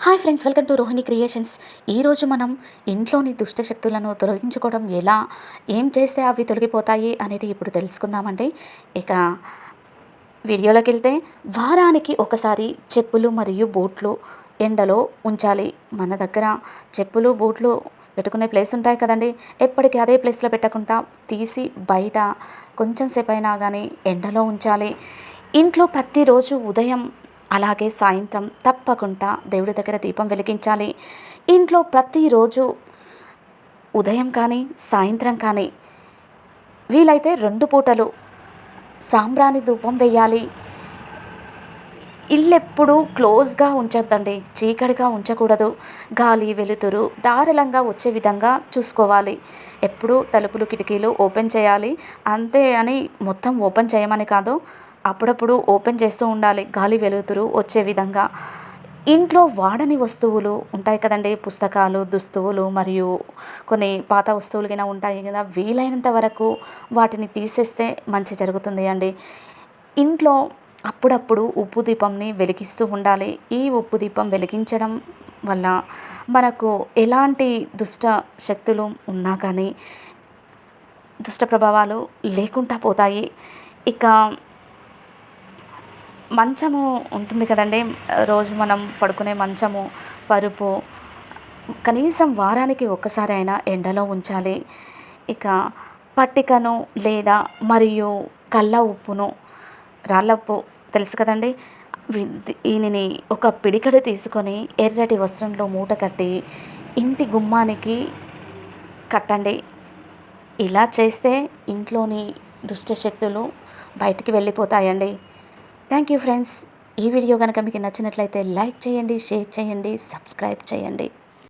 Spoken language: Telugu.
Hi friends, welcome to Rohini creations. ఈరోజు మనం ఇంట్లోని దుష్ట శక్తులను తొలగించుకోవడం ఎలా, ఏం చేస్తే అవి తొలగిపోతాయి అనేది ఇప్పుడు తెలుసుకుందామండి. ఇక వీడియోలోకి వెళ్తే, వారానికి ఒకసారి చెప్పులు మరియు బూట్లు ఎండలో ఉంచాలి. మన దగ్గర చెప్పులు బూట్లు పెట్టుకునే ప్లేస్ ఉంటాయి కదండి. ఎప్పటికీ అదే ప్లేస్లో పెట్టకుండా తీసి బయట కొంచెం సేపు అయినా కానీ ఎండలో ఉంచాలి. ఇంట్లో ప్రతిరోజు ఉదయం అలాగే సాయంత్రం తప్పకుండా దేవుడి దగ్గర దీపం వెలిగించాలి. ఇంట్లో ప్రతిరోజు ఉదయం కానీ సాయంత్రం కానీ వీలైతే 2 పూటలు సాంబ్రాణి ధూపం వేయాలి. ఇల్లెప్పుడూ క్లోజ్గా ఉంచొద్దండి, చీకటిగా ఉంచకూడదు. గాలి వెలుతురు ధారాళంగా వచ్చే విధంగా చూసుకోవాలి. ఎప్పుడూ తలుపులు కిటికీలు ఓపెన్ చేయాలి. అంతే అని మొత్తం ఓపెన్ చేయమని కాదు, అప్పుడప్పుడు ఓపెన్ చేస్తూ ఉండాలి, గాలి వెలుతురు వచ్చే విధంగా. ఇంట్లో వాడని వస్తువులు ఉంటాయి కదండి, పుస్తకాలు, దుస్తువులు మరియు కొన్ని పాత వస్తువులు గిన ఉంటాయి కదా, వీలైనంత వరకు వాటిని తీసేస్తే మంచి జరుగుతుంది అండి. ఇంట్లో అప్పుడప్పుడు ఉప్పు దీపంని వెలిగిస్తూ ఉండాలి. ఈ ఉప్పు దీపం వెలిగించడం వల్ల మనకు ఎలాంటి దుష్ట శక్తులు ఉన్నా కానీ దుష్ట ప్రభావాలు లేకుండా పోతాయి. ఇక మంచము ఉంటుంది కదండి, రోజు మనం పడుకునే మంచము, పరుపు కనీసం వారానికి ఒక్కసారి అయినా ఎండలో ఉంచాలి. ఇక పట్టికను లేదా మరియు కల్ల ఉప్పును, రాళ్ళప్పు తెలుసు కదండి, దీనిని ఒక పిడికెడు తీసుకొని ఎర్రటి వస్త్రంలో మూట కట్టి ఇంటి గుమ్మానికి కట్టండి. ఇలా చేస్తే ఇంట్లోని దుష్ట శక్తులు బయటికి వెళ్ళిపోతాయండి. Thank you friends. ఈ వీడియో కనుక మీకు నచ్చినట్లయితే లైక్ చేయండి, షేర్ చేయండి, సబ్స్క్రైబ్ చేయండి.